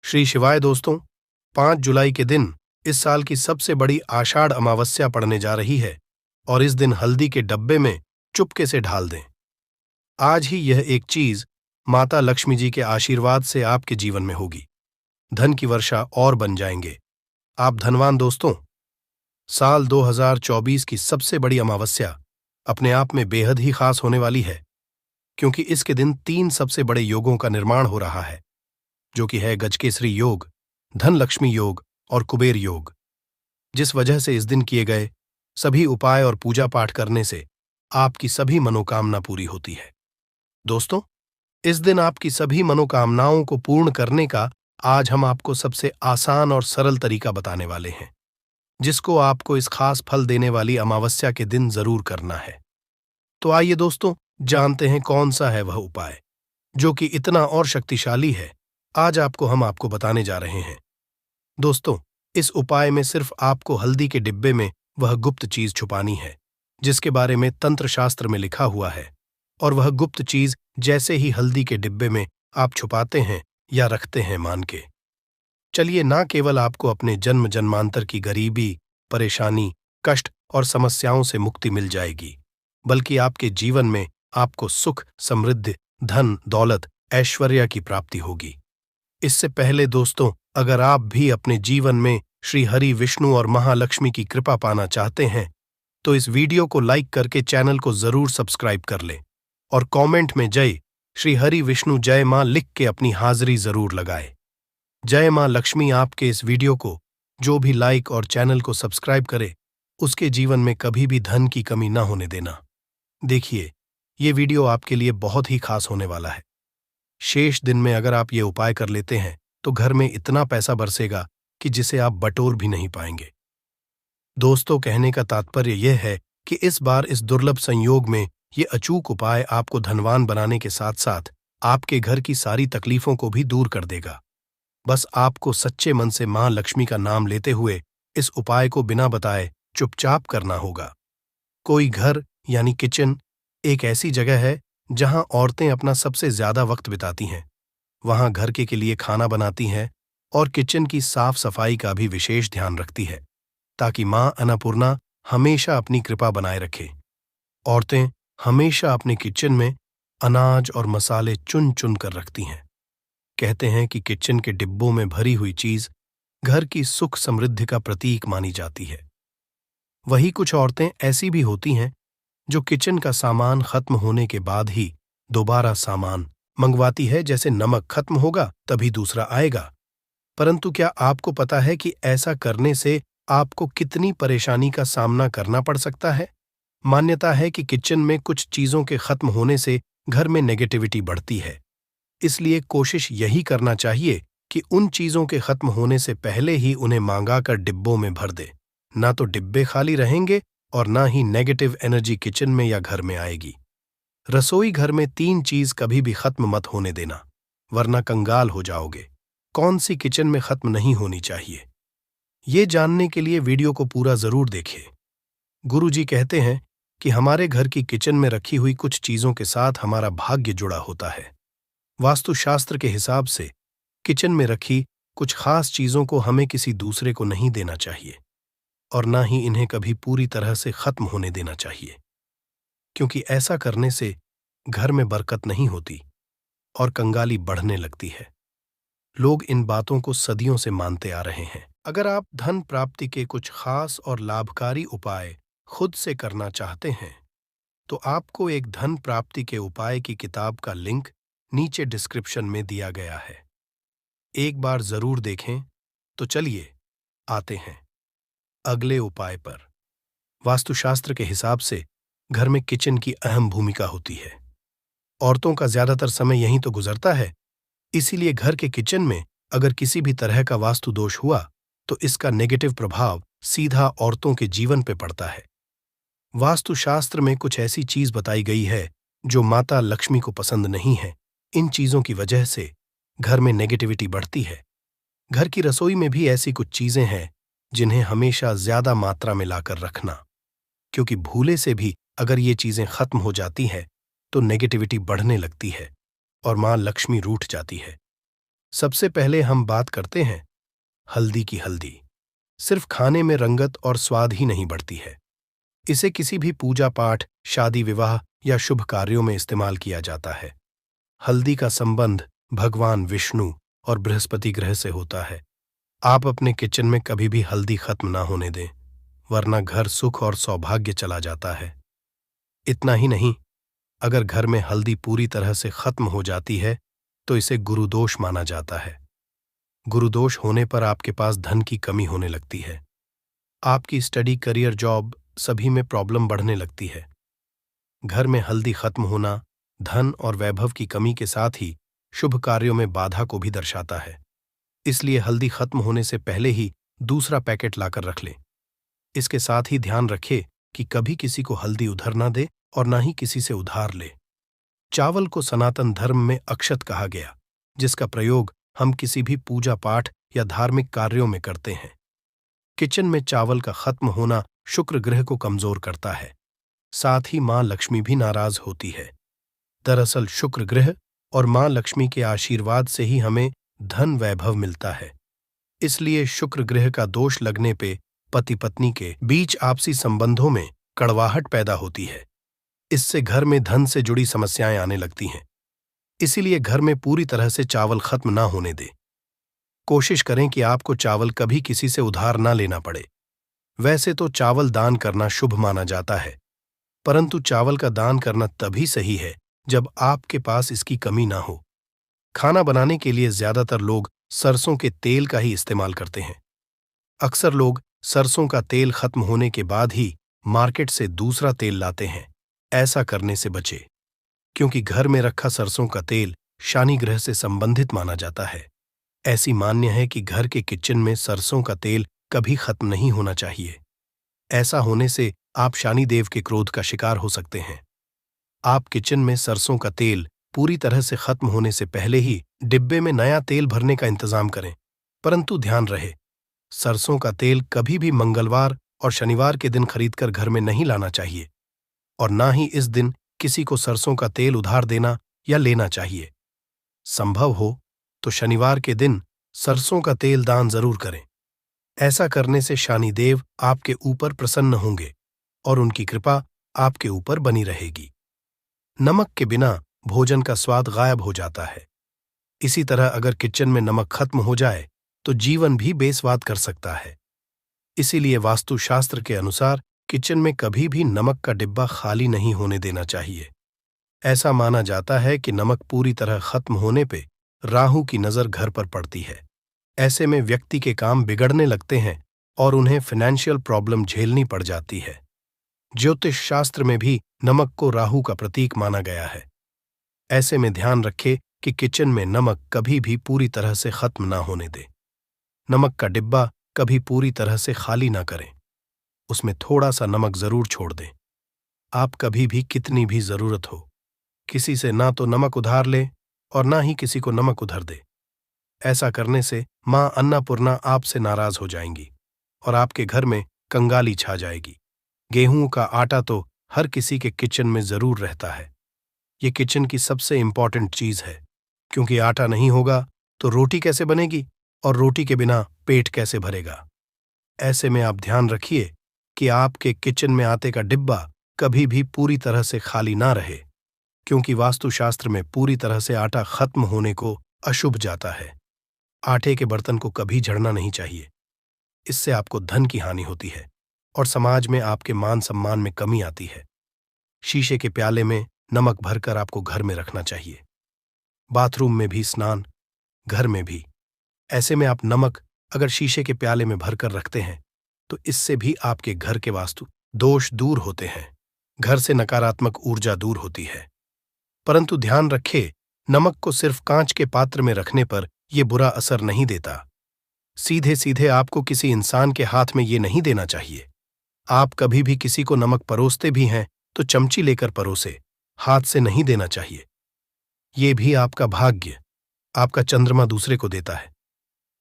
श्री शिवाय दोस्तों, 5 जुलाई के दिन इस साल की सबसे बड़ी आषाढ़ अमावस्या पड़ने जा रही है और इस दिन हल्दी के डब्बे में चुपके से ढाल दें। आज ही यह एक चीज माता लक्ष्मी जी के आशीर्वाद से आपके जीवन में होगी। धन की वर्षा और बन जाएंगे। आप धनवान दोस्तों। साल 2024 की सबसे बड़ी अमावस्या अपने आप में बेहद ही खास होने वाली है, क्योंकि इसके दिन 3 सबसे बड़े योगों का निर्माण हो रहा है, जो कि है गजकेसरी योग, धन लक्ष्मी योग और कुबेर योग। जिस वजह से इस दिन किए गए सभी उपाय और पूजा पाठ करने से आपकी सभी मनोकामना पूरी होती है। दोस्तों, इस दिन आपकी सभी मनोकामनाओं को पूर्ण करने का आज हम आपको सबसे आसान और सरल तरीका बताने वाले हैं, जिसको आपको इस खास फल देने वाली अमावस्या के दिन जरूर करना है। तो आइए दोस्तों, जानते हैं कौन सा है वह उपाय जो कि इतना और शक्तिशाली है। आज हम आपको बताने जा रहे हैं। दोस्तों, इस उपाय में सिर्फ आपको हल्दी के डिब्बे में वह गुप्त चीज छुपानी है जिसके बारे में तंत्र शास्त्र में लिखा हुआ है, और वह गुप्त चीज जैसे ही हल्दी के डिब्बे में आप छुपाते हैं या रखते हैं, मान के चलिए, ना केवल आपको अपने जन्म जन्मांतर की गरीबी, परेशानी, कष्ट और समस्याओं से मुक्ति मिल जाएगी, बल्कि आपके जीवन में आपको सुख, समृद्धि, धन, दौलत, ऐश्वर्य की प्राप्ति होगी। इससे पहले दोस्तों, अगर आप भी अपने जीवन में श्री हरि विष्णु और महालक्ष्मी की कृपा पाना चाहते हैं तो इस वीडियो को लाइक करके चैनल को जरूर सब्सक्राइब कर लें और कमेंट में जय श्री हरि विष्णु जय मां लिख के अपनी हाजिरी जरूर लगाए। जय मां लक्ष्मी आपके इस वीडियो को जो भी लाइक और चैनल को सब्सक्राइब करे उसके जीवन में कभी भी धन की कमी ना होने देना। देखिए, ये वीडियो आपके लिए बहुत ही खास होने वाला है। शेष दिन में अगर आप ये उपाय कर लेते हैं तो घर में इतना पैसा बरसेगा कि जिसे आप बटोर भी नहीं पाएंगे। दोस्तों, कहने का तात्पर्य यह है कि इस बार इस दुर्लभ संयोग में ये अचूक उपाय आपको धनवान बनाने के साथ साथ आपके घर की सारी तकलीफों को भी दूर कर देगा। बस आपको सच्चे मन से मां लक्ष्मी का नाम लेते हुए इस उपाय को बिना बताए चुपचाप करना होगा। कोई घर यानी किचन एक ऐसी जगह है जहां औरतें अपना सबसे ज्यादा वक्त बिताती हैं। वहां घर के लिए खाना बनाती हैं और किचन की साफ सफाई का भी विशेष ध्यान रखती है, ताकि मां अन्नपूर्णा हमेशा अपनी कृपा बनाए रखे। औरतें हमेशा अपने किचन में अनाज और मसाले चुन चुन कर रखती हैं। कहते हैं कि किचन के डिब्बों में भरी हुई चीज घर की सुख समृद्धि का प्रतीक मानी जाती है। वही कुछ औरतें ऐसी भी होती हैं जो किचन का सामान खत्म होने के बाद ही दोबारा सामान मंगवाती है, जैसे नमक खत्म होगा तभी दूसरा आएगा। परंतु क्या आपको पता है कि ऐसा करने से आपको कितनी परेशानी का सामना करना पड़ सकता है? मान्यता है कि किचन में कुछ चीजों के खत्म होने से घर में नेगेटिविटी बढ़ती है। इसलिए कोशिश यही करना चाहिए कि उन चीजों के खत्म होने से पहले ही उन्हें मांगा कर डिब्बों में भर दे। ना तो डिब्बे खाली रहेंगे और ना ही नेगेटिव एनर्जी किचन में या घर में आएगी। रसोई घर में 3 चीज कभी भी खत्म मत होने देना, वरना कंगाल हो जाओगे। कौन सी किचन में खत्म नहीं होनी चाहिए, ये जानने के लिए वीडियो को पूरा जरूर देखिए। गुरुजी कहते हैं कि हमारे घर की किचन में रखी हुई कुछ चीजों के साथ हमारा भाग्य जुड़ा होता है। वास्तुशास्त्र के हिसाब से किचन में रखी कुछ खास चीजों को हमें किसी दूसरे को नहीं देना चाहिए और ना ही इन्हें कभी पूरी तरह से खत्म होने देना चाहिए, क्योंकि ऐसा करने से घर में बरकत नहीं होती और कंगाली बढ़ने लगती है। लोग इन बातों को सदियों से मानते आ रहे हैं। अगर आप धन प्राप्ति के कुछ खास और लाभकारी उपाय खुद से करना चाहते हैं तो आपको एक धन प्राप्ति के उपाय की किताब का लिंक नीचे डिस्क्रिप्शन में दिया गया है। एक बार जरूर देखें। तो चलिए आते हैं अगले उपाय पर। वास्तुशास्त्र के हिसाब से घर में किचन की अहम भूमिका होती है। औरतों का ज्यादातर समय यहीं तो गुजरता है। इसीलिए घर के किचन में अगर किसी भी तरह का वास्तु दोष हुआ तो इसका नेगेटिव प्रभाव सीधा औरतों के जीवन पे पड़ता है। वास्तुशास्त्र में कुछ ऐसी चीज बताई गई है जो माता लक्ष्मी को पसंद नहीं है। इन चीजों की वजह से घर में नेगेटिविटी बढ़ती है। घर की रसोई में भी ऐसी कुछ चीजें हैं जिन्हें हमेशा ज्यादा मात्रा में लाकर रखना, क्योंकि भूले से भी अगर ये चीजें खत्म हो जाती है तो नेगेटिविटी बढ़ने लगती है और मां लक्ष्मी रूठ जाती है। सबसे पहले हम बात करते हैं हल्दी की। हल्दी सिर्फ खाने में रंगत और स्वाद ही नहीं बढ़ती है, इसे किसी भी पूजा पाठ, शादी विवाह या शुभ कार्यों में इस्तेमाल किया जाता है। हल्दी का संबंध भगवान विष्णु और बृहस्पति ग्रह से होता है। आप अपने किचन में कभी भी हल्दी खत्म ना होने दें, वरना घर सुख और सौभाग्य चला जाता है। इतना ही नहीं, अगर घर में हल्दी पूरी तरह से खत्म हो जाती है तो इसे गुरुदोष माना जाता है। गुरुदोष होने पर आपके पास धन की कमी होने लगती है। आपकी स्टडी, करियर, जॉब सभी में प्रॉब्लम बढ़ने लगती है। घर में हल्दी खत्म होना धन और वैभव की कमी के साथ ही शुभ कार्यों में बाधा को भी दर्शाता है। इसलिए हल्दी खत्म होने से पहले ही दूसरा पैकेट लाकर रख लें। इसके साथ ही ध्यान रखें कि कभी किसी को हल्दी उधार ना दे और ना ही किसी से उधार ले। चावल को सनातन धर्म में अक्षत कहा गया, जिसका प्रयोग हम किसी भी पूजा पाठ या धार्मिक कार्यों में करते हैं। किचन में चावल का खत्म होना शुक्र ग्रह को कमजोर करता है, साथ ही मां लक्ष्मी भी नाराज होती है। दरअसल शुक्र ग्रह और मां लक्ष्मी के आशीर्वाद से ही हमें धन वैभव मिलता है। इसलिए शुक्र ग्रह का दोष लगने पे पति पत्नी के बीच आपसी संबंधों में कड़वाहट पैदा होती है। इससे घर में धन से जुड़ी समस्याएं आने लगती हैं। इसीलिए घर में पूरी तरह से चावल खत्म ना होने दें। कोशिश करें कि आपको चावल कभी किसी से उधार ना लेना पड़े। वैसे तो चावल दान करना शुभ माना जाता है, परंतु चावल का दान करना तभी सही है जब आपके पास इसकी कमी ना हो। खाना बनाने के लिए ज्यादातर लोग सरसों के तेल का ही इस्तेमाल करते हैं। अक्सर लोग सरसों का तेल खत्म होने के बाद ही मार्केट से दूसरा तेल लाते हैं। ऐसा करने से बचे, क्योंकि घर में रखा सरसों का तेल शनि ग्रह से संबंधित माना जाता है। ऐसी मान्य है कि घर के किचन में सरसों का तेल कभी खत्म नहीं होना चाहिए। ऐसा होने से आप शनि देव के क्रोध का शिकार हो सकते हैं। आप किचन में सरसों का तेल पूरी तरह से खत्म होने से पहले ही डिब्बे में नया तेल भरने का इंतजाम करें, परंतु ध्यान रहे, सरसों का तेल कभी भी मंगलवार और शनिवार के दिन खरीदकर घर में नहीं लाना चाहिए और ना ही इस दिन किसी को सरसों का तेल उधार देना या लेना चाहिए। संभव हो तो शनिवार के दिन सरसों का तेल दान जरूर करें। ऐसा करने से शनि देव आपके ऊपर प्रसन्न होंगे और उनकी कृपा आपके ऊपर बनी रहेगी। नमक के बिना भोजन का स्वाद गायब हो जाता है। इसी तरह अगर किचन में नमक खत्म हो जाए तो जीवन भी बेस्वाद कर सकता है। इसीलिए वास्तुशास्त्र के अनुसार किचन में कभी भी नमक का डिब्बा खाली नहीं होने देना चाहिए। ऐसा माना जाता है कि नमक पूरी तरह खत्म होने पे राहु की नजर घर पर पड़ती है। ऐसे में व्यक्ति के काम बिगड़ने लगते हैं और उन्हें फाइनेंशियल प्रॉब्लम झेलनी पड़ जाती है। ज्योतिष शास्त्र में भी नमक को राहु का प्रतीक माना गया है। ऐसे में ध्यान रखें कि किचन में नमक कभी भी पूरी तरह से खत्म ना होने दें। नमक का डिब्बा कभी पूरी तरह से खाली ना करें, उसमें थोड़ा सा नमक जरूर छोड़ दें। आप कभी भी कितनी भी जरूरत हो किसी से ना तो नमक उधार लें और ना ही किसी को नमक उधार दे। ऐसा करने से मां अन्नपूर्णा आपसे नाराज हो जाएंगी और आपके घर में कंगाली छा जाएगी। गेहूं का आटा तो हर किसी के किचन में जरूर रहता है। ये किचन की सबसे इंपॉर्टेंट चीज है, क्योंकि आटा नहीं होगा तो रोटी कैसे बनेगी और रोटी के बिना पेट कैसे भरेगा। ऐसे में आप ध्यान रखिए कि आपके किचन में आटे का डिब्बा कभी भी पूरी तरह से खाली ना रहे, क्योंकि वास्तुशास्त्र में पूरी तरह से आटा खत्म होने को अशुभ जाता है। आटे के बर्तन को कभी झड़ना नहीं चाहिए, इससे आपको धन की हानि होती है और समाज में आपके मान सम्मान में कमी आती है। शीशे के प्याले में नमक भरकर आपको घर में रखना चाहिए, बाथरूम में भी, स्नान घर में भी। ऐसे में आप नमक अगर शीशे के प्याले में भरकर रखते हैं तो इससे भी आपके घर के वास्तु दोष दूर होते हैं, घर से नकारात्मक ऊर्जा दूर होती है। परंतु ध्यान रखें, नमक को सिर्फ कांच के पात्र में रखने पर यह बुरा असर नहीं देता। सीधे सीधे आपको किसी इंसान के हाथ में ये नहीं देना चाहिए। आप कभी भी किसी को नमक परोसते भी हैं तो चमची लेकर परोसे, हाथ से नहीं देना चाहिए। ये भी आपका भाग्य, आपका चंद्रमा दूसरे को देता है।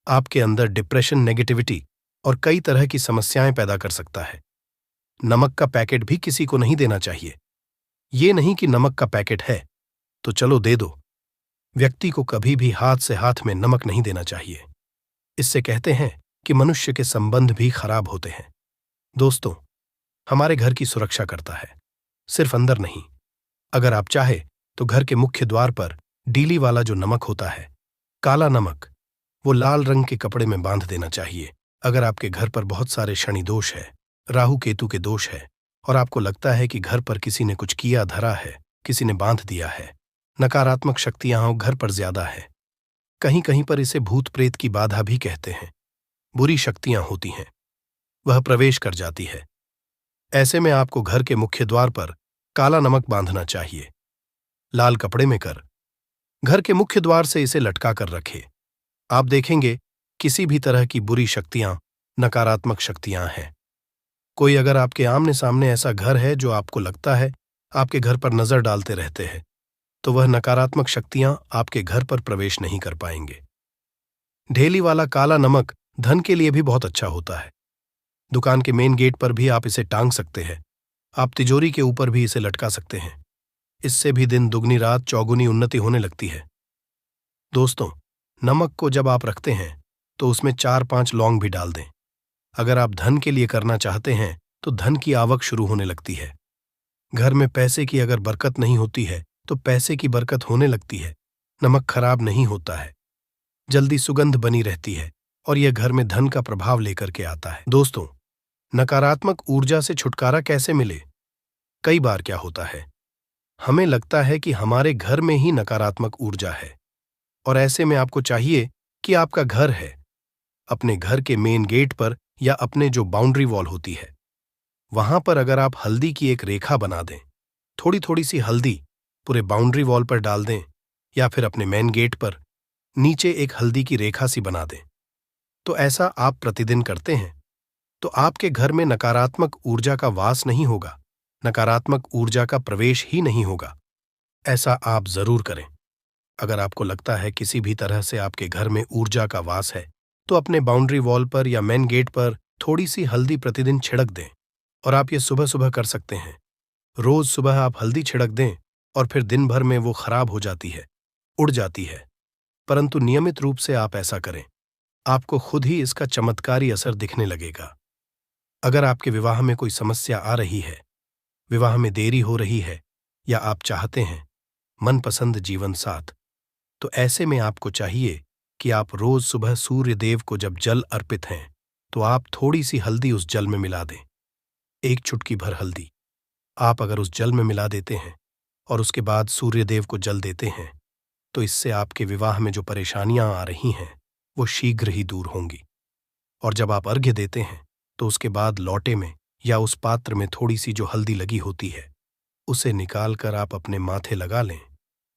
आपके अंदर डिप्रेशन, नेगेटिविटी और कई तरह की समस्याएं पैदा कर सकता है। नमक का पैकेट भी किसी को नहीं देना चाहिए। ये नहीं कि नमक का पैकेट है तो चलो दे दो। व्यक्ति को कभी भी हाथ से हाथ में नमक नहीं देना चाहिए। इससे कहते हैं कि मनुष्य के संबंध भी खराब होते हैं। दोस्तों, हमारे घर की सुरक्षा करता है, सिर्फ अंदर नहीं। अगर आप चाहे तो घर के मुख्य द्वार पर डीली वाला जो नमक होता है, काला नमक, वो लाल रंग के कपड़े में बांध देना चाहिए। अगर आपके घर पर बहुत सारे शनि दोष है, राहु केतु के दोष है, और आपको लगता है कि घर पर किसी ने कुछ किया धरा है, किसी ने बांध दिया है, नकारात्मक शक्तियां घर पर ज्यादा है, कहीं कहीं पर इसे भूत प्रेत की बाधा भी कहते हैं, बुरी शक्तियां होती हैं, वह प्रवेश कर जाती है। ऐसे में आपको घर के मुख्य द्वार पर काला नमक बांधना चाहिए, लाल कपड़े में कर घर के मुख्य द्वार से इसे लटका कर रखे। आप देखेंगे किसी भी तरह की बुरी शक्तियां, नकारात्मक शक्तियां हैं। कोई अगर आपके आमने सामने ऐसा घर है जो आपको लगता है आपके घर पर नजर डालते रहते हैं, तो वह नकारात्मक शक्तियां आपके घर पर प्रवेश नहीं कर पाएंगे। ढेली वाला काला नमक धन के लिए भी बहुत अच्छा होता है। दुकान के मेन गेट पर भी आप इसे टांग सकते हैं। आप तिजोरी के ऊपर भी इसे लटका सकते हैं। इससे भी दिन दुगनी रात चौगुनी उन्नति होने लगती है। दोस्तों, नमक को जब आप रखते हैं तो उसमें 4-5 लौंग भी डाल दें। अगर आप धन के लिए करना चाहते हैं तो धन की आवक शुरू होने लगती है। घर में पैसे की अगर बरकत नहीं होती है तो पैसे की बरकत होने लगती है। नमक खराब नहीं होता है, जल्दी सुगंध बनी रहती है और यह घर में धन का प्रभाव लेकर के आता है। दोस्तों, नकारात्मक ऊर्जा से छुटकारा कैसे मिले? कई बार क्या होता है, हमें लगता है कि हमारे घर में ही नकारात्मक ऊर्जा है, और ऐसे में आपको चाहिए कि आपका घर है, अपने घर के मेन गेट पर या अपने जो बाउंड्री वॉल होती है, वहां पर अगर आप हल्दी की एक रेखा बना दें, थोड़ी थोड़ी सी हल्दी पूरे बाउंड्री वॉल पर डाल दें, या फिर अपने मेन गेट पर नीचे एक हल्दी की रेखा सी बना दें, तो ऐसा आप प्रतिदिन करते हैं तो आपके घर में नकारात्मक ऊर्जा का वास नहीं होगा, नकारात्मक ऊर्जा का प्रवेश ही नहीं होगा। ऐसा आप जरूर करें। अगर आपको लगता है किसी भी तरह से आपके घर में ऊर्जा का वास है, तो अपने बाउंड्री वॉल पर या मेन गेट पर थोड़ी सी हल्दी प्रतिदिन छिड़क दें। और आप ये सुबह सुबह कर सकते हैं। रोज सुबह आप हल्दी छिड़क दें और फिर दिन भर में वो खराब हो जाती है, उड़ जाती है, परंतु नियमित रूप से आप ऐसा करें, आपको खुद ही इसका चमत्कारी असर दिखने लगेगा। अगर आपके विवाह में कोई समस्या आ रही है, विवाह में देरी हो रही है, या आप चाहते हैं मनपसंद जीवन साथ, तो ऐसे में आपको चाहिए कि आप रोज सुबह सूर्य देव को जब जल अर्पित हैं तो आप थोड़ी सी हल्दी उस जल में मिला दें। एक चुटकी भर हल्दी आप अगर उस जल में मिला देते हैं और उसके बाद सूर्य देव को जल देते हैं, तो इससे आपके विवाह में जो परेशानियां आ रही हैं वो शीघ्र ही दूर होंगी। और जब आप अर्घ्य देते हैं तो उसके बाद लौटे में या उस पात्र में थोड़ी सी जो हल्दी लगी होती है उसे निकाल कर आप अपने माथे लगा लें।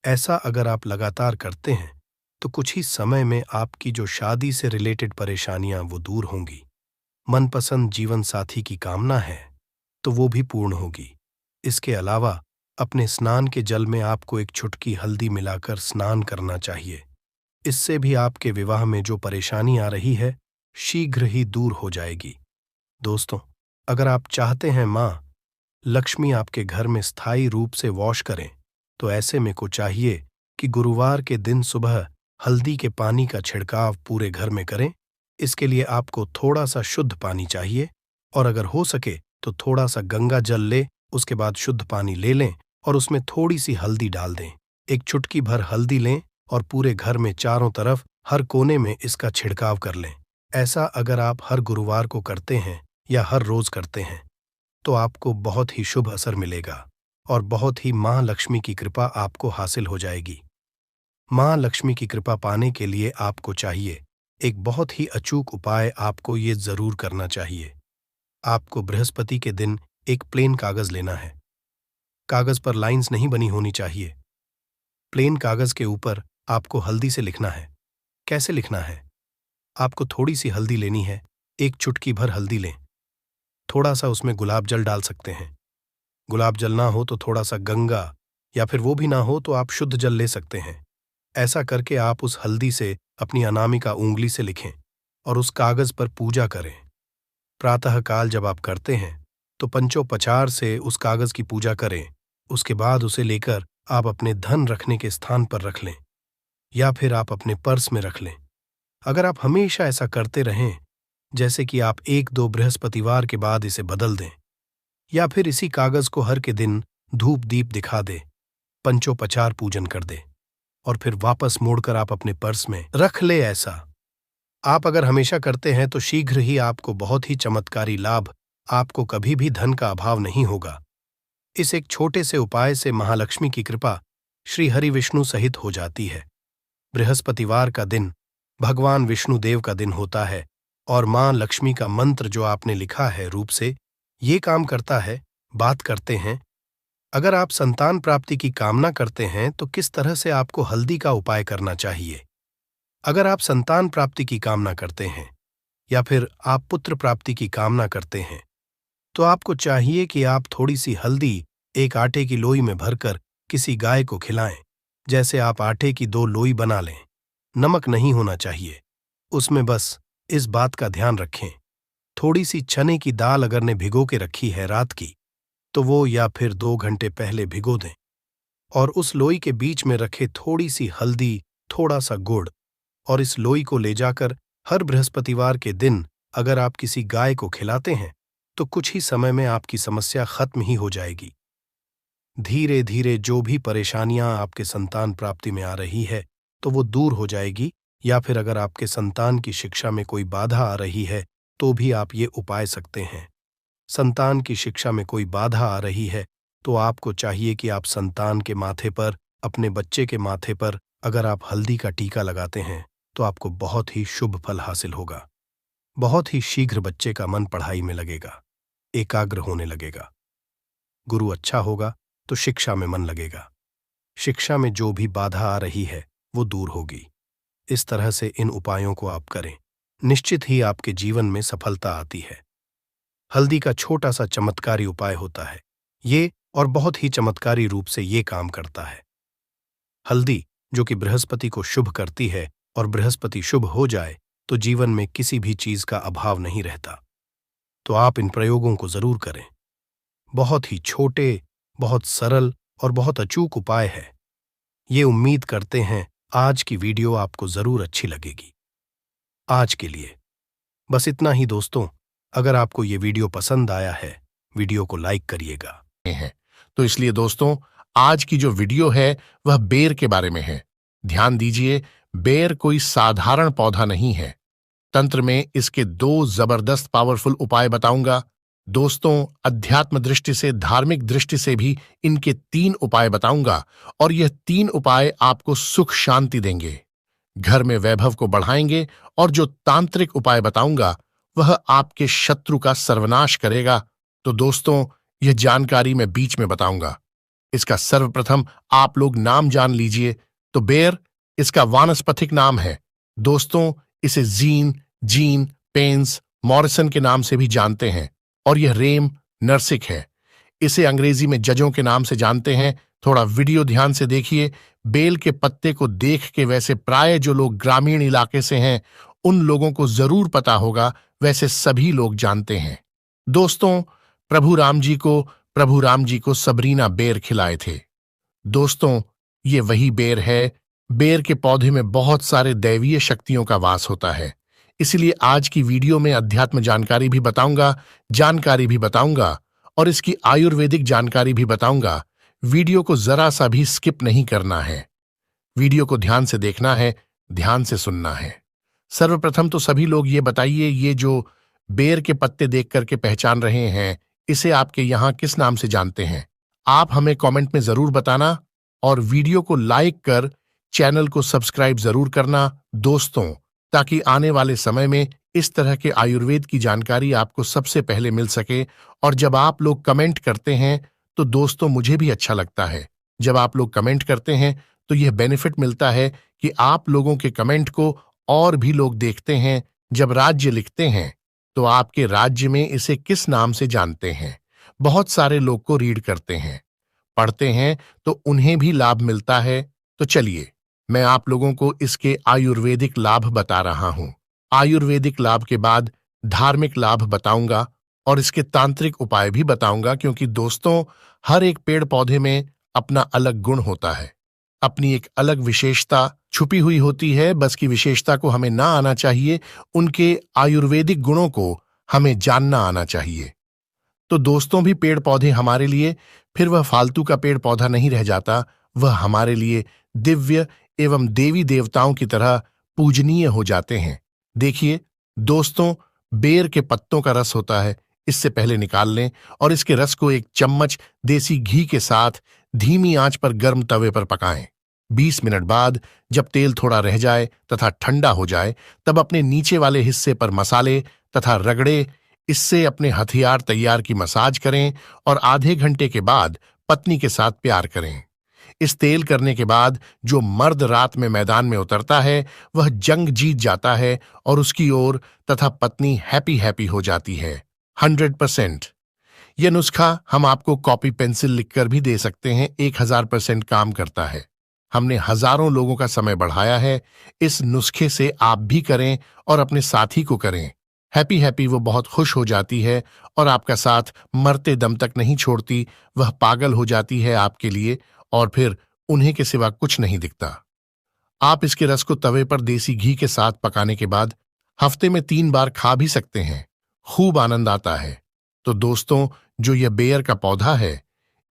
ऐसा अगर आप लगातार करते हैं तो कुछ ही समय में आपकी जो शादी से रिलेटेड परेशानियां वो दूर होंगी। मनपसंद जीवन साथी की कामना है तो वो भी पूर्ण होगी। इसके अलावा अपने स्नान के जल में आपको एक चुटकी हल्दी मिलाकर स्नान करना चाहिए। इससे भी आपके विवाह में जो परेशानी आ रही है शीघ्र ही दूर हो जाएगी। दोस्तों, अगर आप चाहते हैं मां लक्ष्मी आपके घर में स्थायी रूप से वॉश करें, तो ऐसे में को चाहिए कि गुरुवार के दिन सुबह हल्दी के पानी का छिड़काव पूरे घर में करें। इसके लिए आपको थोड़ा सा शुद्ध पानी चाहिए, और अगर हो सके तो थोड़ा सा गंगा जल ले, उसके बाद शुद्ध पानी ले लें और उसमें थोड़ी सी हल्दी डाल दें। एक चुटकी भर हल्दी लें और पूरे घर में चारों तरफ हर कोने में इसका छिड़काव कर लें। ऐसा अगर आप हर गुरुवार को करते हैं या हर रोज करते हैं तो आपको बहुत ही शुभ असर मिलेगा और बहुत ही मां लक्ष्मी की कृपा आपको हासिल हो जाएगी। मां लक्ष्मी की कृपा पाने के लिए आपको चाहिए एक बहुत ही अचूक उपाय आपको ये जरूर करना चाहिए। आपको बृहस्पति के दिन एक प्लेन कागज लेना है। कागज पर लाइंस नहीं बनी होनी चाहिए। प्लेन कागज के ऊपर आपको हल्दी से लिखना है। कैसे लिखना है? आपको थोड़ी सी हल्दी लेनी है, एक चुटकी भर हल्दी लें, थोड़ा सा उसमें गुलाब जल डाल सकते हैं। गुलाब जल ना हो तो थोड़ा सा गंगा, या फिर वो भी ना हो तो आप शुद्ध जल ले सकते हैं। ऐसा करके आप उस हल्दी से अपनी अनामिका उंगली से लिखें और उस कागज पर पूजा करें। प्रातःकाल जब आप करते हैं तो पंचोपचार से उस कागज की पूजा करें। उसके बाद उसे लेकर आप अपने धन रखने के स्थान पर रख लें। या फिर आप अपने पर्स में रख लें। अगर आप हमेशा ऐसा करते रहें, जैसे कि आप 1-2 बृहस्पतिवार के बाद इसे बदल दें, या फिर इसी कागज को हर के दिन धूप दीप दिखा दे, पंचोपचार पूजन कर दे और फिर वापस मोड़कर आप अपने पर्स में रख ले, ऐसा आप अगर हमेशा करते हैं तो शीघ्र ही आपको बहुत ही चमत्कारी लाभ, आपको कभी भी धन का अभाव नहीं होगा। इस एक छोटे से उपाय से महालक्ष्मी की कृपा श्री हरि विष्णु सहित हो जाती है। बृहस्पतिवार का दिन भगवान विष्णु देव का दिन होता है और मां लक्ष्मी का मंत्र जो आपने लिखा है रूप से ये काम करता है। बात करते हैं, अगर आप संतान प्राप्ति की कामना करते हैं तो किस तरह से आपको हल्दी का उपाय करना चाहिए। अगर आप संतान प्राप्ति की कामना करते हैं या फिर आप पुत्र प्राप्ति की कामना करते हैं तो आपको चाहिए कि आप थोड़ी सी हल्दी एक आटे की लोई में भरकर किसी गाय को खिलाएं। जैसे आप आटे की 2 लोई बना लें। नमक नहीं होना चाहिए उसमें, बस इस बात का ध्यान रखें। थोड़ी सी चने की दाल अगर ने भिगो के रखी है रात की, तो वो या फिर 2 घंटे पहले भिगो दें और उस लोई के बीच में रखे थोड़ी सी हल्दी, थोड़ा सा गुड़ और इस लोई को ले जाकर हर बृहस्पतिवार के दिन अगर आप किसी गाय को खिलाते हैं तो कुछ ही समय में आपकी समस्या खत्म ही हो जाएगी। धीरे धीरे जो भी परेशानियां आपके संतान प्राप्ति में आ रही है तो वो दूर हो जाएगी, या फिर अगर आपके संतान की शिक्षा में कोई बाधा आ रही है तो भी आप ये उपाय सकते हैं। संतान की शिक्षा में कोई बाधा आ रही है तो आपको चाहिए कि आप संतान के माथे पर, अपने बच्चे के माथे पर अगर आप हल्दी का टीका लगाते हैं तो आपको बहुत ही शुभ फल हासिल होगा। बहुत ही शीघ्र बच्चे का मन पढ़ाई में लगेगा, एकाग्र होने लगेगा। गुरु अच्छा होगा तो शिक्षा में मन लगेगा। शिक्षा में जो भी बाधा आ रही है वो दूर होगी। इस तरह से इन उपायों को आप करें, निश्चित ही आपके जीवन में सफलता आती है। हल्दी का छोटा सा चमत्कारी उपाय होता है ये, और बहुत ही चमत्कारी रूप से ये काम करता है। हल्दी जो कि बृहस्पति को शुभ करती है, और बृहस्पति शुभ हो जाए तो जीवन में किसी भी चीज का अभाव नहीं रहता। तो आप इन प्रयोगों को जरूर करें। बहुत ही छोटे, बहुत सरल और बहुत अचूक उपाय है। ये उम्मीद करते हैं आज की वीडियो आपको जरूर अच्छी लगेगी। आज के लिए बस इतना ही दोस्तों। अगर आपको ये वीडियो पसंद आया है, वीडियो को लाइक करिएगा। तो इसलिए दोस्तों, आज की जो वीडियो है वह बेर के बारे में है। ध्यान दीजिए, बेर कोई साधारण पौधा नहीं है। तंत्र में इसके 2 जबरदस्त पावरफुल उपाय बताऊंगा। दोस्तों, अध्यात्म दृष्टि से, धार्मिक दृष्टि से भी इनके 3 उपाय बताऊंगा, और यह 3 उपाय आपको सुख शांति देंगे, घर में वैभव को बढ़ाएंगे। और जो तांत्रिक उपाय बताऊंगा वह आपके शत्रु का सर्वनाश करेगा। तो दोस्तों, यह जानकारी मैं बीच में बताऊंगा। इसका सर्वप्रथम आप लोग नाम जान लीजिए। तो बेर इसका वानस्पतिक नाम है। दोस्तों, इसे जीन, पेंस, मॉरिसन के नाम से भी जानते हैं, और यह रेम नरसिक है। इसे अंग्रेजी में जजों के नाम से जानते हैं। थोड़ा वीडियो ध्यान से देखिए। बेल के पत्ते को देख के वैसे प्राय जो लोग ग्रामीण इलाके से हैं उन लोगों को जरूर पता होगा, वैसे सभी लोग जानते हैं। दोस्तों, प्रभु राम जी को सबरीना बेर खिलाए थे। दोस्तों, ये वही बेर है। बेर के पौधे में बहुत सारे दैवीय शक्तियों का वास होता है। इसलिए आज की वीडियो में अध्यात्म जानकारी भी बताऊंगा और इसकी आयुर्वेदिक जानकारी भी बताऊंगा। वीडियो को जरा सा भी स्किप नहीं करना है। वीडियो को ध्यान से देखना है, ध्यान से सुनना है। सर्वप्रथम तो सभी लोग ये बताइए, ये जो बेर के पत्ते देख करके पहचान रहे हैं, इसे आपके यहां किस नाम से जानते हैं? आप हमें कमेंट में जरूर बताना, और वीडियो को लाइक कर चैनल को सब्सक्राइब जरूर करना दोस्तों, ताकि आने वाले समय में इस तरह के आयुर्वेद की जानकारी आपको सबसे पहले मिल सके। और जब आप लोग कमेंट करते हैं तो दोस्तों, मुझे भी अच्छा लगता है। जब आप लोग कमेंट करते हैं तो यह बेनिफिट मिलता है कि आप लोगों के कमेंट को और भी लोग देखते हैं। जब राज्य लिखते हैं तो आपके राज्य में इसे किस नाम से जानते हैं, बहुत सारे लोग को रीड करते हैं, पढ़ते हैं, तो उन्हें भी लाभ मिलता है। तो चलिए, मैं आप लोगों को इसके आयुर्वेदिक लाभ बता रहा हूं। आयुर्वेदिक लाभ के बाद धार्मिक लाभ बताऊंगा, और इसके तांत्रिक उपाय भी बताऊंगा, क्योंकि दोस्तों, हर एक पेड़ पौधे में अपना अलग गुण होता है, अपनी एक अलग विशेषता, छुपी हुई होती है, बस की विशेषता को हमें ना आना चाहिए, उनके आयुर्वेदिक गुणों को हमें जानना आना चाहिए। तो दोस्तों भी पेड़ पौधे हमारे लिए फिर वह फालतू का पेड़ पौधा नहीं रह जाता, वह हमारे लिए दिव्य एवं देवी देवताओं की तरह पूजनीय हो जाते हैं। देखिए दोस्तों, बेर के पत्तों का रस होता है, इससे पहले निकाल लें और इसके रस को एक चम्मच देसी घी के साथ धीमी आंच पर गर्म तवे पर पकाएं। 20 मिनट बाद जब तेल थोड़ा रह जाए तथा ठंडा हो जाए, तब अपने नीचे वाले हिस्से पर मसाले तथा रगड़े, इससे अपने हथियार तैयार की मसाज करें और आधे घंटे के बाद पत्नी के साथ प्यार करें। इस तेल करने के बाद जो मर्द रात में मैदान में उतरता है, वह जंग जीत जाता है और उसकी ओर तथा पत्नी हैप्पी हैप्पी हो जाती है। 100%। यह नुस्खा हम आपको कॉपी पेंसिल लिखकर भी दे सकते हैं, 1000% काम करता है। हमने हजारों लोगों का समय बढ़ाया है। इस नुस्खे से आप भी करें और अपने साथी को करें। हैप्पी हैप्पी वो बहुत खुश हो जाती है और आपका साथ मरते दम तक नहीं छोड़ती, वह पागल हो जाती है आपके लिए और फिर उन्हें के सिवा कुछ नहीं दिखता। आप इसके रस को तवे पर देसी घी के साथ पकाने के बाद हफ्ते में 3 बार खा भी सकते हैं, खूब आनंद आता है। तो दोस्तों, जो यह बेर का पौधा है,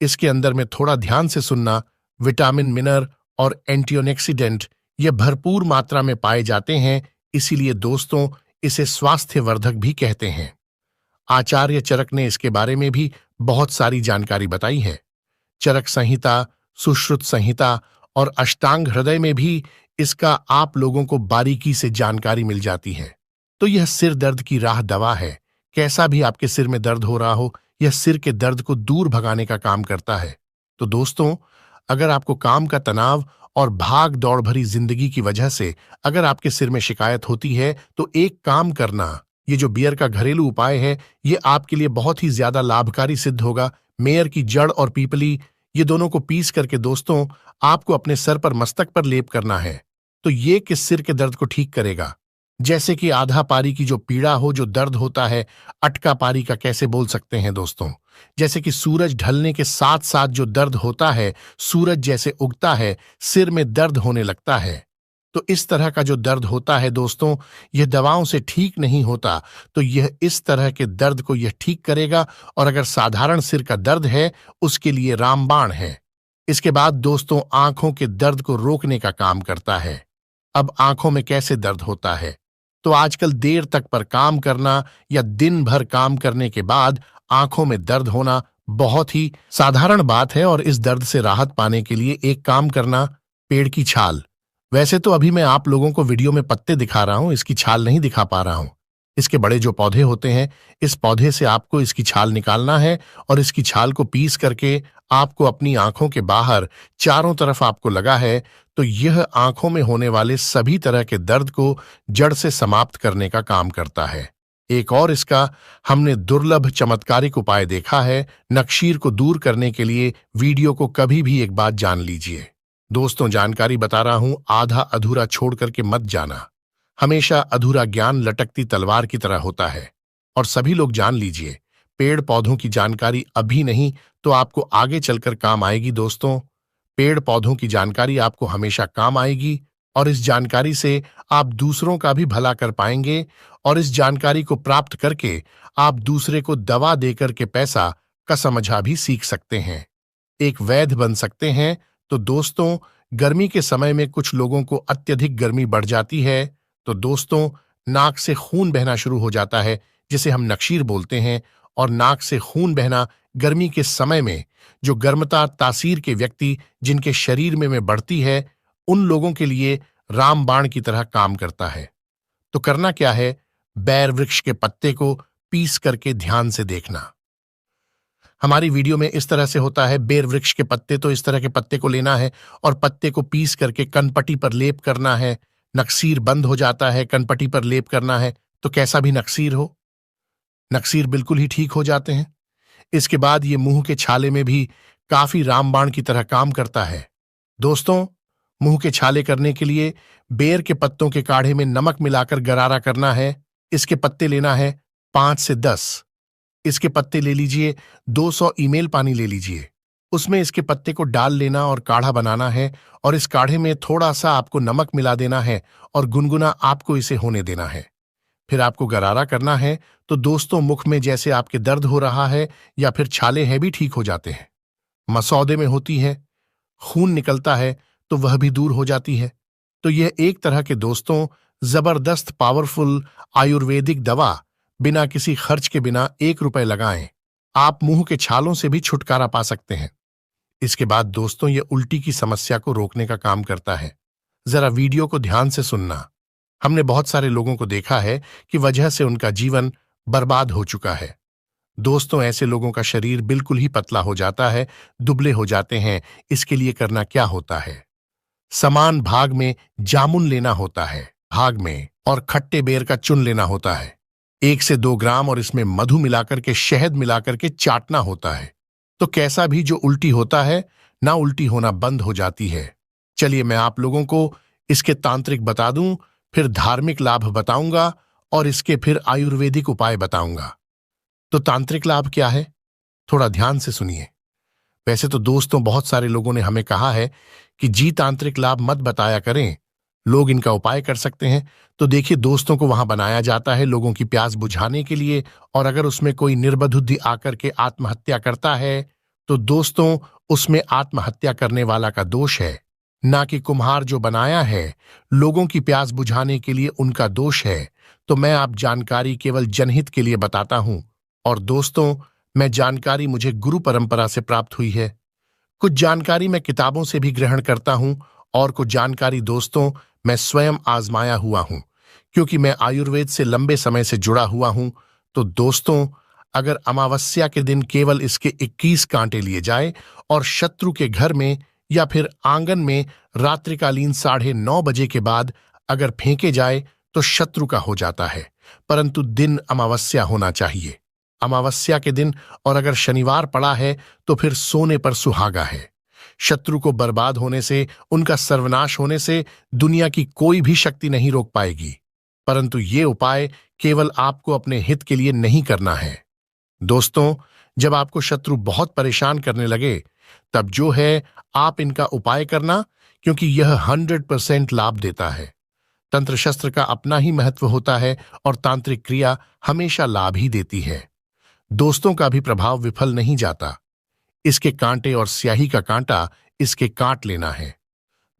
इसके अंदर में थोड़ा ध्यान से सुनना, विटामिन, मिनरल और एंटीऑक्सीडेंट ये भरपूर मात्रा में पाए जाते हैं, इसीलिए दोस्तों इसे स्वास्थ्यवर्धक भी कहते हैं। आचार्य चरक ने इसके बारे में भी बहुत सारी जानकारी बताई है। चरक संहिता, सुश्रुत संहिता और अष्टांग हृदय में भी इसका आप लोगों को बारीकी से जानकारी मिल जाती है। तो यह सिर दर्द की राह दवा है। कैसा भी आपके सिर में दर्द हो रहा हो, यह सिर के दर्द को दूर भगाने का काम करता है। तो दोस्तों, अगर आपको काम का तनाव और भाग दौड़ भरी जिंदगी की वजह से अगर आपके सिर में शिकायत होती है, तो एक काम करना, ये जो बियर का घरेलू उपाय है, ये आपके लिए बहुत ही ज्यादा लाभकारी सिद्ध होगा। मेयर की जड़ और पीपली, ये दोनों को पीस करके दोस्तों आपको अपने सर पर, मस्तक पर लेप करना है। तो ये किस सिर के दर्द को ठीक करेगा। जैसे कि आधा पारी की जो पीड़ा हो, जो दर्द होता है, अटका पारी का कैसे बोल सकते हैं दोस्तों, जैसे कि सूरज ढलने के साथ साथ जो दर्द होता है, सूरज जैसे उगता है, सिर में दर्द होने लगता है। तो इस तरह का जो दर्द होता है दोस्तों, यह दवाओं से ठीक नहीं होता, तो यह इस तरह के दर्द को यह ठीक करेगा। और अगर साधारण सिर का दर्द है, उसके लिए रामबाण है। इसके बाद दोस्तों आंखों के दर्द को रोकने का काम करता है। अब आंखों में कैसे दर्द होता है, तो आजकल देर तक पर काम करना या दिन भर काम करने के बाद आंखों में दर्द होना बहुत ही साधारण बात है। और इस दर्द से राहत पाने के लिए एक काम करना, पेड़ की छाल। वैसे तो अभी मैं आप लोगों को वीडियो में पत्ते दिखा रहा हूं, इसकी छाल नहीं दिखा पा रहा हूं। इसके बड़े जो पौधे होते हैं, इस पौधे से आपको इसकी छाल निकालना है और इसकी छाल को पीस करके आपको अपनी आंखों के बाहर चारों तरफ आपको लगा है, तो यह आंखों में होने वाले सभी तरह के दर्द को जड़ से समाप्त करने का काम करता है। एक और इसका हमने दुर्लभ चमत्कारिक उपाय देखा है। नक्शीर को दूर करने के लिए वीडियो को कभी भी एक बात जान लीजिए। दोस्तों जानकारी बता रहा हूं, आधा अधूरा छोड़ करके मत जाना। हमेशा अधूरा ज्ञान लटकती तलवार की तरह होता है। और सभी लोग जान लीजिए, पेड़ पौधों की जानकारी अभी नहीं तो आपको आगे चलकर काम आएगी। दोस्तों, पेड़ पौधों की जानकारी आपको हमेशा काम आएगी और इस जानकारी से आप दूसरों का भी भला कर पाएंगे और इस जानकारी को प्राप्त करके आप दूसरे को दवा देकर के पैसा का समझा भी सीख सकते हैं, एक वैद्य बन सकते हैं। तो दोस्तों, गर्मी के समय में कुछ लोगों को अत्यधिक गर्मी बढ़ जाती है, तो दोस्तों नाक से खून बहना शुरू हो जाता है, जिसे हम नक्शीर बोलते हैं। और नाक से खून बहना गर्मी के समय में जो गर्मता तासीर के व्यक्ति जिनके शरीर में बढ़ती है, उन लोगों के लिए रामबाण की तरह काम करता है। तो करना क्या है, बैर वृक्ष के पत्ते को पीस करके ध्यान से देखना। हमारी वीडियो में इस तरह से होता है, बेर वृक्ष के पत्ते, तो इस तरह के पत्ते को लेना है और पत्ते को पीस करके कनपटी पर लेप करना है। नक्सीर बंद हो जाता है, कनपटी पर लेप करना है, तो कैसा भी नक्सीर हो, नक्सीर बिल्कुल ही ठीक हो जाते हैं। इसके बाद ये मुंह के छाले में भी काफी रामबाण की तरह काम करता है। दोस्तों, मुंह के छाले करने के लिए बेर के पत्तों के काढ़े में नमक मिलाकर गरारा करना है। इसके पत्ते लेना है 5 से 10। इसके पत्ते ले लीजिए, 200 ईमेल पानी ले लीजिए। उसमें इसके पत्ते को डाल लेना और काढ़ा बनाना है, और इस काढ़े में थोड़ा सा आपको नमक मिला देना है और गुनगुना आपको इसे होने देना है। फिर आपको गरारा करना है तो दोस्तों मुख में जैसे आपके दर्द हो रहा है या फिर छाले हैं भी ठीक हो जाते हैं। मसौदे में होती है, खून निकलता है तो वह भी दूर हो जाती है। तो यह एक तरह के दोस्तों जबरदस्त पावरफुल आयुर्वेदिक दवा, बिना किसी खर्च के, बिना 1 रुपए लगाएं आप मुंह के छालों से भी छुटकारा पा सकते हैं। इसके बाद दोस्तों ये उल्टी की समस्या को रोकने का काम करता है। जरा वीडियो को ध्यान से सुनना। हमने बहुत सारे लोगों को देखा है कि वजह से उनका जीवन बर्बाद हो चुका है। दोस्तों ऐसे लोगों का शरीर बिल्कुल ही पतला हो जाता है, दुबले हो जाते हैं। इसके लिए करना क्या होता है? समान भाग में जामुन लेना होता है, भाग में, और खट्टे बेर का चुन लेना होता है 1 से 2 ग्राम, और इसमें मधु मिलाकर के, शहद मिलाकर के चाटना होता है। तो कैसा भी जो उल्टी होता है ना, उल्टी होना बंद हो जाती है। चलिए मैं आप लोगों को इसके तांत्रिक बता दूं, फिर धार्मिक लाभ बताऊंगा और इसके फिर आयुर्वेदिक उपाय बताऊंगा। तो तांत्रिक लाभ क्या है, थोड़ा ध्यान से सुनिए। वैसे तो दोस्तों बहुत सारे लोगों ने हमें कहा है कि जी तांत्रिक लाभ मत बताया करें, लोग इनका उपाय कर सकते हैं। तो देखिए दोस्तों को वहां बनाया जाता है लोगों की प्यास बुझाने के लिए, और अगर उसमें कोई निर्बुद्धि आकर के आत्महत्या करता है तो दोस्तों उसमें आत्महत्या करने वाला का दोष है, ना कि कुम्हार जो बनाया है लोगों की प्यास बुझाने के लिए उनका दोष है। तो मैं आप जानकारी केवल जनहित के लिए बताता हूं, और दोस्तों मैं जानकारी मुझे गुरु परंपरा से प्राप्त हुई है। कुछ जानकारी मैं किताबों से भी ग्रहण करता हूं, और कुछ जानकारी दोस्तों मैं स्वयं आजमाया हुआ हूं, क्योंकि मैं आयुर्वेद से लंबे समय से जुड़ा हुआ हूं। तो दोस्तों अगर अमावस्या के दिन केवल इसके 21 कांटे लिए जाए और शत्रु के घर में या फिर आंगन में रात्रिकालीन 9:30 के बाद अगर फेंके जाए तो शत्रु का हो जाता है, परंतु दिन अमावस्या होना चाहिए, अमावस्या के दिन। और अगर शनिवार पड़ा है तो फिर सोने पर सुहागा है। शत्रु को बर्बाद होने से, उनका सर्वनाश होने से दुनिया की कोई भी शक्ति नहीं रोक पाएगी। परंतु ये उपाय केवल आपको अपने हित के लिए नहीं करना है। दोस्तों जब आपको शत्रु बहुत परेशान करने लगे तब जो है आप इनका उपाय करना, क्योंकि यह 100% लाभ देता है। तंत्र शस्त्र का अपना ही महत्व होता है और तांत्रिक क्रिया हमेशा लाभ ही देती है। दोस्तों का भी प्रभाव विफल नहीं जाता। इसके कांटे और स्याही का कांटा इसके काट लेना है।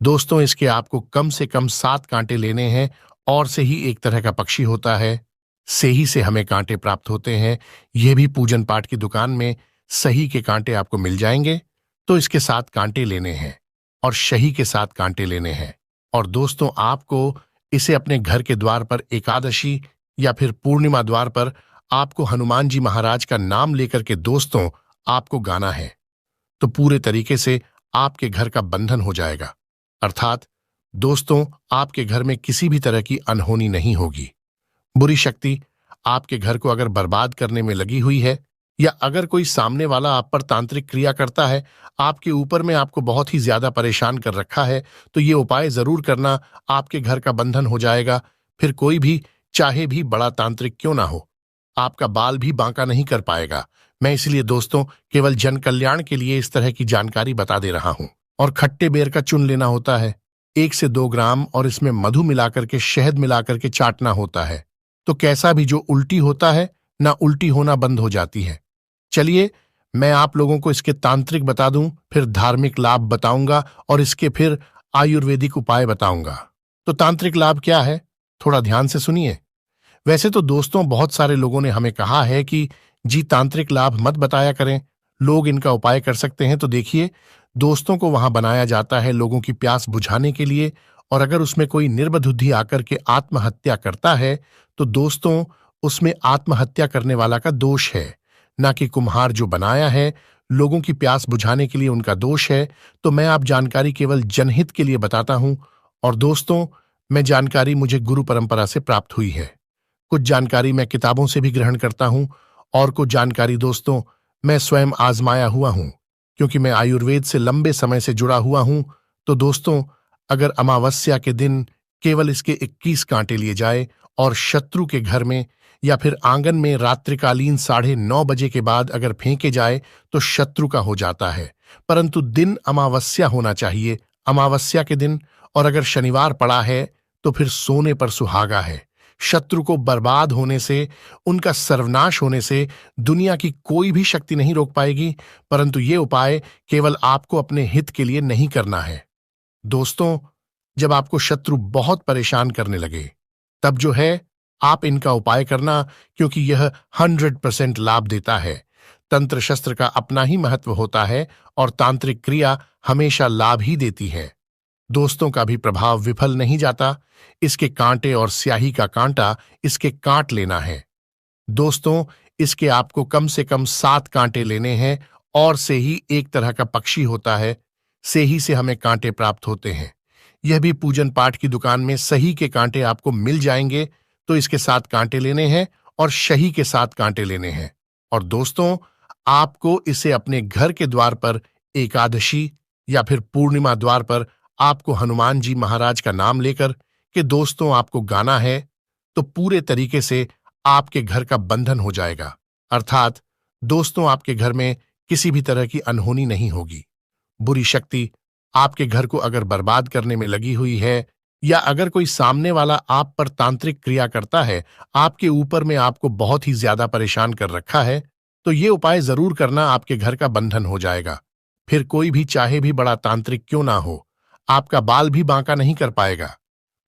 दोस्तों इसके आपको कम से कम 7 कांटे लेने हैं, और से ही एक तरह का पक्षी होता है, से ही से हमें कांटे प्राप्त होते हैं। यह भी पूजन पाठ की दुकान में सही के कांटे आपको मिल जाएंगे। तो इसके 7 कांटे लेने हैं और शही के 7 कांटे लेने हैं। और दोस्तों आपको इसे अपने घर के द्वार पर एकादशी या फिर पूर्णिमा द्वार पर आपको हनुमान जी महाराज का नाम लेकर के दोस्तों आपको गाना है। तो पूरे तरीके से आपके घर का बंधन हो जाएगा, अर्थात दोस्तों आपके घर में किसी भी तरह की अनहोनी नहीं होगी। बुरी शक्ति आपके घर को अगर बर्बाद करने में लगी हुई है, या अगर कोई सामने वाला आप पर तांत्रिक क्रिया करता है, आपके ऊपर में आपको बहुत ही ज्यादा परेशान कर रखा है, तो ये उपाय जरूर करना, आपके घर का बंधन हो जाएगा। फिर कोई भी चाहे भी बड़ा तांत्रिक क्यों ना हो, आपका बाल भी बांका नहीं कर पाएगा। मैं इसलिए दोस्तों केवल जन कल्याण के लिए इस तरह की जानकारी बता दे रहा हूं। और खट्टे बेर का चुन लेना होता है 1 से 2 ग्राम, और इसमें मधु मिलाकर के, शहद मिलाकर के चाटना होता है। तो कैसा भी जो उल्टी होता है ना, उल्टी होना बंद हो जाती है। चलिए मैं आप लोगों को इसके तांत्रिक बता दूं, फिर धार्मिक लाभ बताऊंगा और इसके फिर आयुर्वेदिक उपाय बताऊंगा। तो तांत्रिक लाभ क्या है, थोड़ा ध्यान से सुनिए। वैसे तो दोस्तों बहुत सारे लोगों ने हमें कहा है कि जी तांत्रिक लाभ मत बताया करें, लोग इनका उपाय कर सकते हैं। तो देखिए दोस्तों को वहां बनाया जाता है लोगों की प्यास बुझाने के लिए, और अगर उसमें कोई निर्बुद्धि आकर के आत्महत्या करता है तो दोस्तों उसमें आत्महत्या करने वाला का दोष है, ना कि कुम्हार जो बनाया है लोगों की प्यास बुझाने के लिए उनका दोष है। तो मैं आप जानकारी केवल जनहित के लिए बताता हूं, और दोस्तों मैं जानकारी मुझे गुरु परंपरा से प्राप्त हुई है। कुछ जानकारी मैं किताबों से भी ग्रहण करता हूं, और कुछ जानकारी दोस्तों मैं स्वयं आजमाया हुआ हूं, क्योंकि मैं आयुर्वेद से लंबे समय से जुड़ा हुआ हूं। तो दोस्तों अगर अमावस्या के दिन केवल इसके 21 कांटे लिए जाए और शत्रु के घर में या फिर आंगन में रात्रिकालीन 9:30 बजे के बाद अगर फेंके जाए तो शत्रु का हो जाता है, परंतु दिन अमावस्या होना चाहिए, अमावस्या के दिन। और अगर शनिवार पड़ा है तो फिर सोने पर सुहागा है। शत्रु को बर्बाद होने से, उनका सर्वनाश होने से दुनिया की कोई भी शक्ति नहीं रोक पाएगी। परंतु ये उपाय केवल आपको अपने हित के लिए नहीं करना है। दोस्तों, जब आपको शत्रु बहुत परेशान करने लगे, तब जो है आप इनका उपाय करना, क्योंकि यह 100% लाभ देता है। तंत्र शस्त्र का अपना ही महत्व होता है और तांत्रिक क्रिया हमेशा लाभ ही देती है। दोस्तों का भी प्रभाव विफल नहीं जाता। इसके कांटे और स्याही का कांटा इसके काट लेना है। दोस्तों, इसके आपको कम से कम 7 कांटे लेने हैं। और से ही एक तरह का पक्षी होता है, से ही से हमें कांटे प्राप्त होते हैं। यह भी पूजन पाठ की दुकान में सही के कांटे आपको मिल जाएंगे। तो इसके 7 कांटे लेने हैं और शही के 7 कांटे लेने हैं। और दोस्तों, आपको इसे अपने घर के द्वार पर एकादशी या फिर पूर्णिमा द्वार पर आपको हनुमान जी महाराज का नाम लेकर कि दोस्तों आपको गाना है, तो पूरे तरीके से आपके घर का बंधन हो जाएगा। अर्थात दोस्तों, आपके घर में किसी भी तरह की अनहोनी नहीं होगी। बुरी शक्ति आपके घर को अगर बर्बाद करने में लगी हुई है, या अगर कोई सामने वाला आप पर तांत्रिक क्रिया करता है, आपके ऊपर में आपको बहुत ही ज्यादा परेशान कर रखा है, तो ये उपाय जरूर करना, आपके घर का बंधन हो जाएगा। फिर कोई भी चाहे भी बड़ा तांत्रिक क्यों ना हो, आपका बाल भी बांका नहीं कर पाएगा।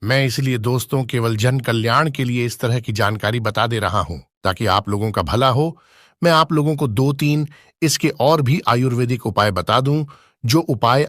मैं इसलिए दोस्तों केवल जन कल्याण के लिए इस तरह की जानकारी बता दे रहा हूं, ताकि आप लोगों का भला हो। मैं आप लोगों को 2-3 इसके और भी आयुर्वेदिक उपाय बता दूं, जो उपाय